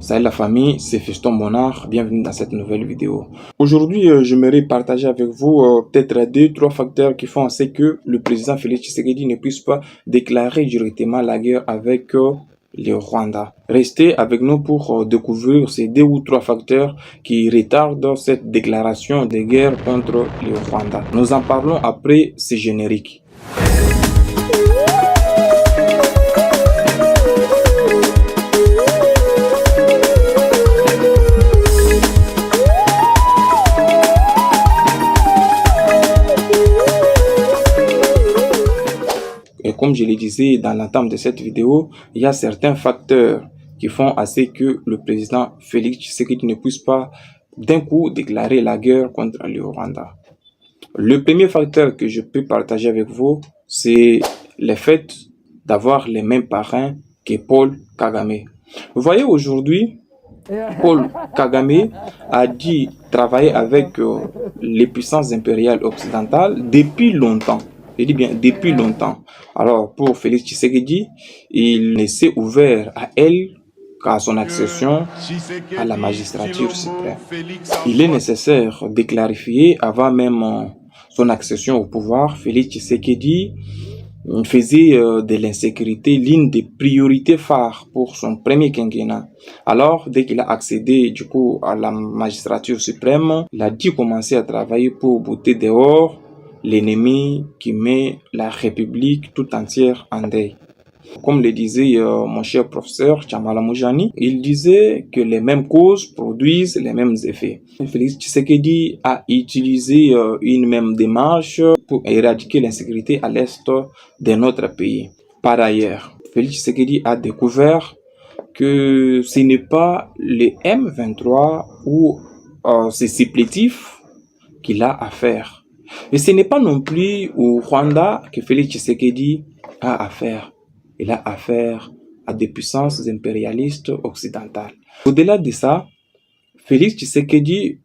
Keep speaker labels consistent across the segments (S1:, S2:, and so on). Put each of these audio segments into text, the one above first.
S1: Salut la famille, c'est Fiston Bonnard, bienvenue dans cette nouvelle vidéo. Aujourd'hui, j'aimerais partager avec vous peut-être 2-3 facteurs qui font en sorte que le président Félix Tshisekedi ne puisse pas déclarer directement la guerre avec le Rwanda. Restez avec nous pour découvrir ces 2 ou 3 facteurs qui retardent cette déclaration de guerre contre le Rwanda. Nous en parlons après ce générique. Et comme je le disais dans l'entame de cette vidéo, il y a certains facteurs qui font assez que le président Félix Tshisekedi ne puisse pas d'un coup déclarer la guerre contre le Rwanda. Le premier facteur que je peux partager avec vous, c'est le fait d'avoir les mêmes parrains que Paul Kagame. Vous voyez aujourd'hui, Paul Kagame a dit travailler avec les puissances impériales occidentales depuis longtemps. Je dis bien depuis longtemps. Alors pour Félix Tshisekedi, il ne s'est ouvert à elle qu'à son accession à la magistrature suprême. Il est nécessaire de clarifier avant même son accession au pouvoir. Félix Tshisekedi faisait de l'insécurité l'une des priorités phares pour son premier quinquennat. Alors, dès qu'il a accédé du coup à la magistrature suprême, il a dû commencer à travailler pour bouter dehors l'ennemi qui met la République tout entière en deuil. Comme le disait mon cher professeur Tchamala Moujani, il disait que les mêmes causes produisent les mêmes effets. Félix Tshisekedi a utilisé une même démarche pour éradiquer l'insécurité à l'est de notre pays. Par ailleurs, Félix Tshisekedi a découvert que ce n'est pas les M23 ou ces supplétifs qu'il a à faire. Et ce n'est pas non plus au Rwanda que Félix Tshisekedi a affaire. Il a affaire à des puissances impérialistes occidentales. Au-delà de ça, Félix Tshisekedi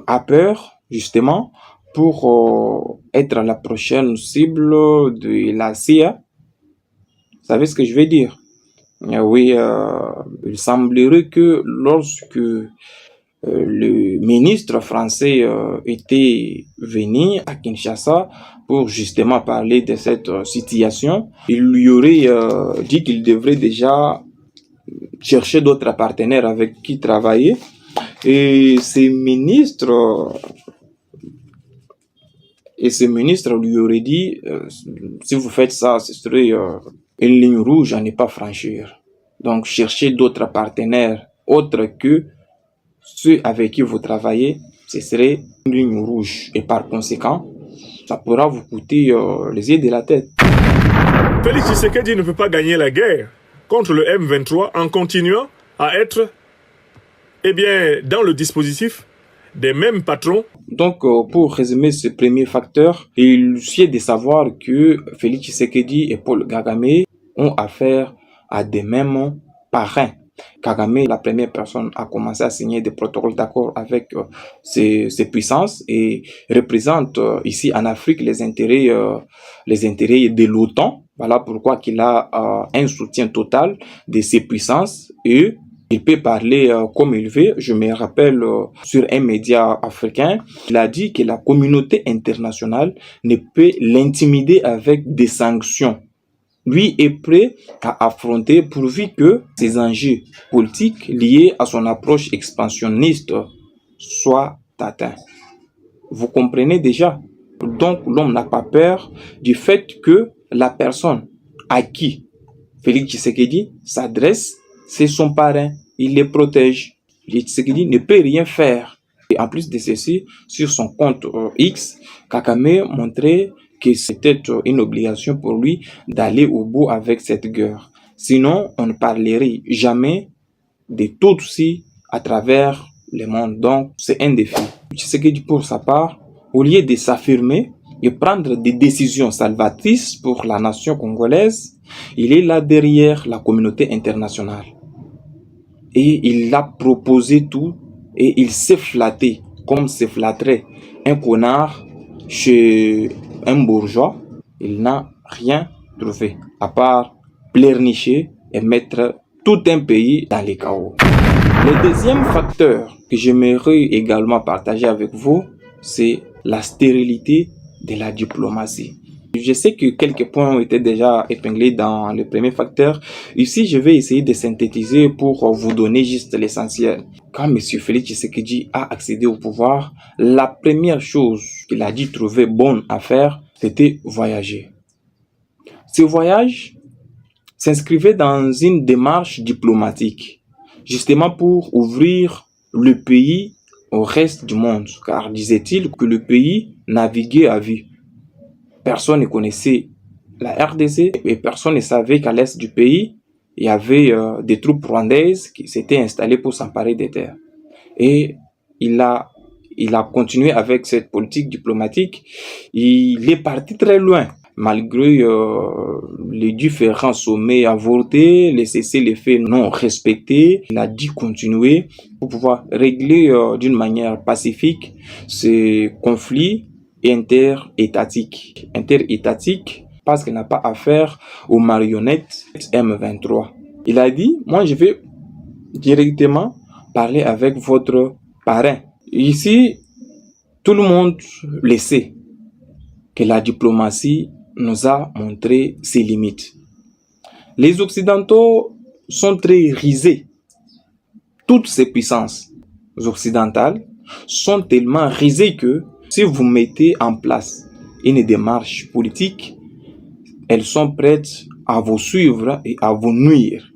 S1: a peur, justement, pour être la prochaine cible de la CIA. Vous savez ce que je veux dire? Oui, il semblerait que lorsque le ministre français était venu à Kinshasa pour justement parler de cette situation, il lui aurait dit qu'il devrait déjà chercher d'autres partenaires avec qui travailler. Et ce ministre lui aurait dit, si vous faites ça, ce serait une ligne rouge à ne pas franchir. Donc cherchez d'autres partenaires autres que ceux avec qui vous travaillez, ce serait une ligne rouge. Et par conséquent, ça pourra vous coûter les yeux de la tête.
S2: Félix Tshisekedi ne peut pas gagner la guerre contre le M23 en continuant à être dans le dispositif des mêmes patrons.
S1: Donc, pour résumer ce premier facteur, il suffit de savoir que Félix Tshisekedi et Paul Kagame ont affaire à des mêmes parrains. Kagame, la première personne, a commencé à signer des protocoles d'accord avec ces puissances et représente ici en Afrique les intérêts de l'OTAN. Voilà pourquoi il a un soutien total de ces puissances et il peut parler comme il veut. Je me rappelle sur un média africain, il a dit que la communauté internationale ne peut l'intimider avec des sanctions. Lui est prêt à affronter pourvu que ces enjeux politiques liés à son approche expansionniste soient atteints. Vous comprenez déjà? Donc l'homme n'a pas peur du fait que la personne à qui Félix Tshisekedi s'adresse, c'est son parrain. Il les protège. Félix Tshisekedi ne peut rien faire. Et en plus de ceci, sur son compte X, Kagame montrait que c'était une obligation pour lui d'aller au bout avec cette guerre. Sinon, on ne parlerait jamais de Tutsi à travers le monde. Donc, c'est un défi. Tshisekedi, pour sa part, au lieu de s'affirmer et prendre des décisions salvatrices pour la nation congolaise, il est là derrière la communauté internationale. Et il a proposé tout et il s'est flatté comme se flatterait un connard chez un bourgeois. Il n'a rien trouvé à part pleurnicher et mettre tout un pays dans les chaos. Le deuxième facteur que j'aimerais également partager avec vous, c'est la stérilité de la diplomatie. Je sais que quelques points ont été déjà épinglés dans le premier facteur. Ici, je vais essayer de synthétiser pour vous donner juste l'essentiel. Quand M. Félix Tshisekedi a accédé au pouvoir, la première chose qu'il a dit trouver bonne à faire, c'était voyager. Ce voyage s'inscrivait dans une démarche diplomatique, justement pour ouvrir le pays au reste du monde, car disait-il que le pays naviguait à vue. Personne ne connaissait la RDC et personne ne savait qu'à l'est du pays, il y avait des troupes rwandaises qui s'étaient installées pour s'emparer des terres. Et il a continué avec cette politique diplomatique. Il est parti très loin, malgré les différents sommets avortés, les cessez-le-feu non respectés. Il a dû continuer pour pouvoir régler d'une manière pacifique ces conflits interétatiques. Interétatiques parce qu'il n'a pas affaire aux marionnettes M23. Il a dit, moi je vais directement parler avec votre parrain. Ici, tout le monde le sait que la diplomatie nous a montré ses limites. Les Occidentaux sont très risés. Toutes ces puissances occidentales sont tellement risées que si vous mettez en place une démarche politique, elles sont prêtes à vous suivre et à vous nuire.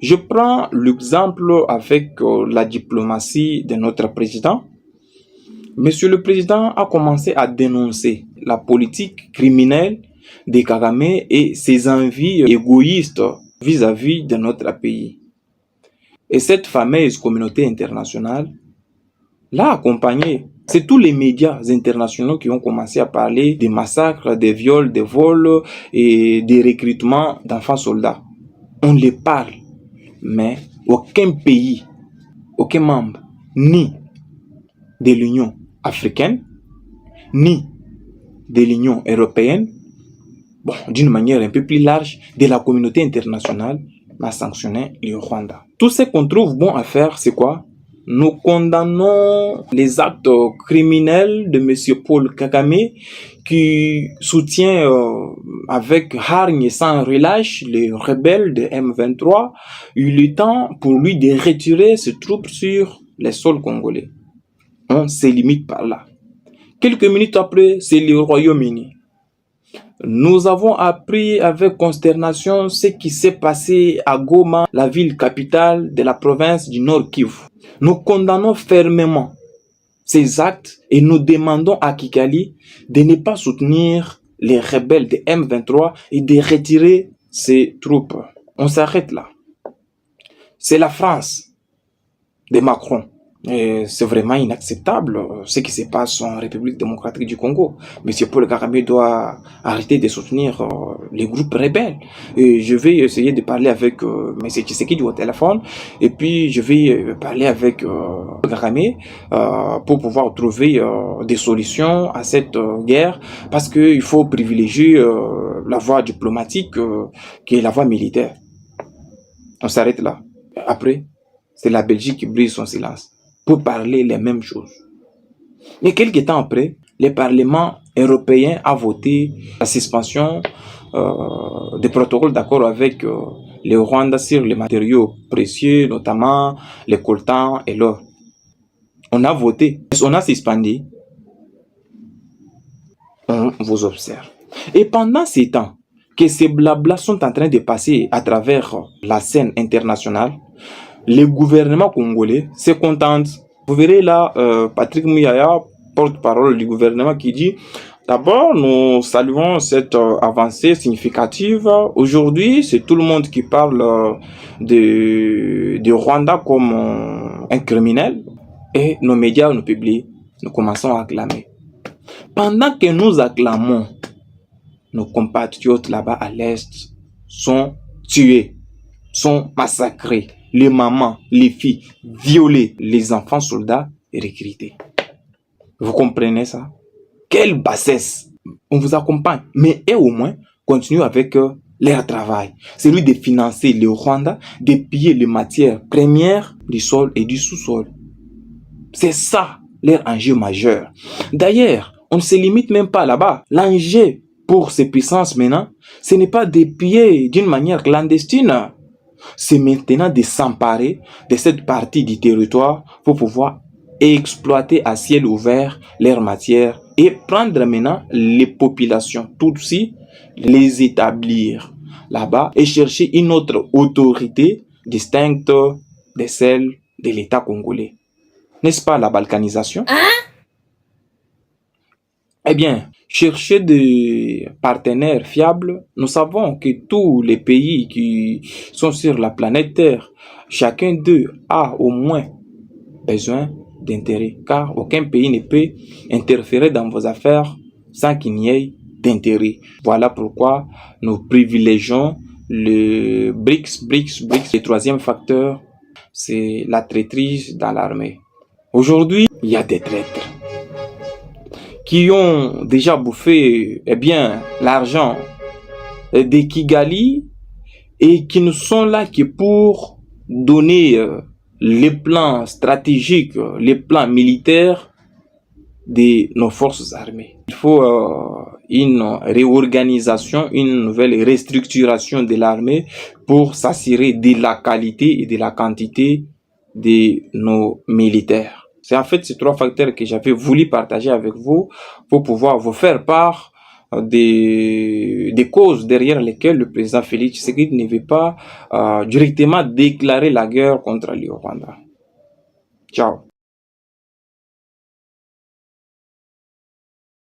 S1: Je prends l'exemple avec la diplomatie de notre président. Monsieur le Président a commencé à dénoncer la politique criminelle de Kagame et ses envies égoïstes vis-à-vis de notre pays. Et cette fameuse communauté internationale l'a accompagné. C'est tous les médias internationaux qui ont commencé à parler des massacres, des viols, des vols et des recrutements d'enfants soldats. On les parle, mais aucun pays, aucun membre, ni de l'Union africaine, ni de l'Union européenne, d'une manière un peu plus large, de la communauté internationale, n'a sanctionné le Rwanda. Tout ce qu'on trouve bon à faire, c'est quoi? Nous condamnons les actes criminels de M. Paul Kagame qui soutient avec hargne et sans relâche les rebelles de M23. Il est temps pour lui de retirer ses troupes sur les sols congolais. On se limite par là. Quelques minutes après, c'est le Royaume-Uni. Nous avons appris avec consternation ce qui s'est passé à Goma, la ville capitale de la province du Nord Kivu. Nous condamnons fermement ces actes et nous demandons à Kigali de ne pas soutenir les rebelles de M23 et de retirer ses troupes. On s'arrête là. C'est la France de Macron. Et c'est vraiment inacceptable ce qui se passe en République démocratique du Congo. Monsieur Paul Kagame doit arrêter de soutenir les groupes rebelles. Et je vais essayer de parler avec Monsieur Tshisekedi au téléphone. Et puis je vais parler avec Kagame pour pouvoir trouver des solutions à cette guerre. Parce qu'il faut privilégier la voie diplomatique qui est la voie militaire. On s'arrête là. Après, c'est la Belgique qui brise son silence pour parler les mêmes choses. Mais quelques temps après, le Parlement européen a voté la suspension des protocoles d'accord avec le Rwanda sur les matériaux précieux, notamment les coltans et l'or. On a voté, on a suspendu, on vous observe. Et pendant ces temps que ces blablas sont en train de passer à travers la scène internationale, le gouvernement congolais se contente. Vous verrez là Patrick Muyaya, porte-parole du gouvernement, qui dit d'abord, nous saluons cette avancée significative. Aujourd'hui, c'est tout le monde qui parle de Rwanda comme un criminel. Et nos médias nous publient, nous commençons à acclamer. Pendant que nous acclamons, nos compatriotes là-bas à l'Est sont tués, sont massacrés. Les mamans, les filles, violées, les enfants soldats recrutés. Vous comprenez ça? Quelle bassesse! On vous accompagne. Mais et au moins, continuez avec leur travail. C'est lui de financer le Rwanda, de piller les matières premières du sol et du sous-sol. C'est ça leur enjeu majeur. D'ailleurs, on ne se limite même pas là-bas. L'enjeu pour ces puissances maintenant, ce n'est pas de piller d'une manière clandestine. C'est maintenant de s'emparer de cette partie du territoire pour pouvoir exploiter à ciel ouvert leurs matières et prendre maintenant les populations Tutsi, les établir là-bas et chercher une autre autorité distincte de celle de l'État congolais. N'est-ce pas la balkanisation? Eh bien, chercher des partenaires fiables, nous savons que tous les pays qui sont sur la planète Terre, chacun d'eux a au moins besoin d'intérêt, car aucun pays ne peut interférer dans vos affaires sans qu'il n'y ait d'intérêt. Voilà pourquoi nous privilégions le BRICS. Le troisième facteur, c'est la traîtrise dans l'armée. Aujourd'hui, il y a des traîtres qui ont déjà bouffé l'argent de Kigali et qui ne sont là que pour donner les plans stratégiques, les plans militaires de nos forces armées. Il faut une réorganisation, une nouvelle restructuration de l'armée pour s'assurer de la qualité et de la quantité de nos militaires. C'est en fait ces trois facteurs que j'avais voulu partager avec vous pour pouvoir vous faire part des causes derrière lesquelles le président Félix Tshisekedi ne veut pas directement déclarer la guerre contre le Rwanda. Ciao.